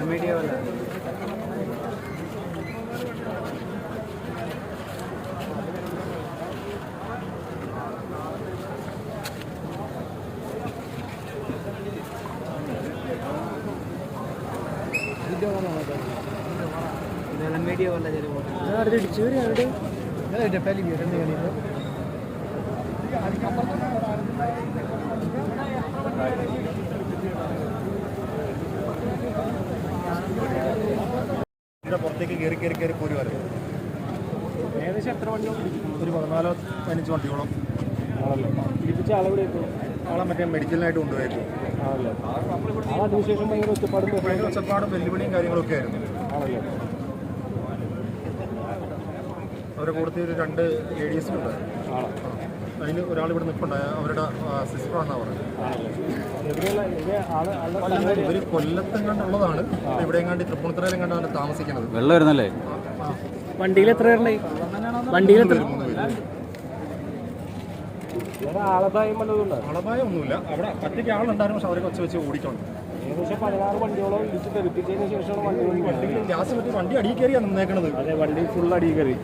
Media वाला media वाला पहली भी പുറത്തേക്ക് കയറി കയറി കയറി പോരുമായിരുന്നു. ഏകദേശം എത്ര വണ്ടി? ഒരു 14-15 വണ്ടിയോളം. ആണല്ലോ. പിടിപ്പിച്ച ആളെവിടെയായിരുന്നു? ആളെ മറ്റേ മെഡിക്കലിനായിട്ട് കൊണ്ടുപോയേക്കും. ആണല്ലോ. അതിനുശേഷം ഭയങ്കര ഒച്ചപ്പാടും വെല്ലുവിളിയും കാര്യങ്ങളൊക്കെ ആയിരുന്നു. ആണല്ലോ. അവരുടെ കൂട്ടത്തിൽ ഒരു 2 ADS ഉണ്ട്. അതിന് ഒരാൾ ഇവിടെ നിൽപ്പുണ്ടായ അവരുടെ സിസ്റ്ററാണെന്നാണ് പറഞ്ഞത്. ഇവർ കൊല്ലത്തെങ്ങാണ്ടുള്ളതാണ്. ഇവിടെ എങ്ങാണ്ട് തൃപ്പൂണിത്തുറയിലെങ്ങാണ്ടാണ് താമസിക്കുന്നത്. വെള്ളം വരുന്നല്ലേ? വണ്ടിയിൽ എത്ര പേരുണ്ടായി? വണ്ടിയിൽ 3 പേര്. ആളപായം വല്ലതും? ആളപായം ഒന്നുമില്ല. അവിടെ ഒറ്റയ്ക്ക് ആളുണ്ടായിരുന്നു. പക്ഷെ അവരെ കൊച്ചു വെച്ച് ഓടിക്കണം. ഏകദേശം 16 വണ്ടിയോളം ഇടിച്ച് തെറിപ്പിച്ചതിന് ശേഷമാണ് വണ്ടി ഗ്യാസ് പറ്റി വണ്ടി അടിയിൽ കയറിയാണ് നിന്നേക്കണത്. അതെ, വണ്ടി ഫുൾ അടിയിൽ കയറി.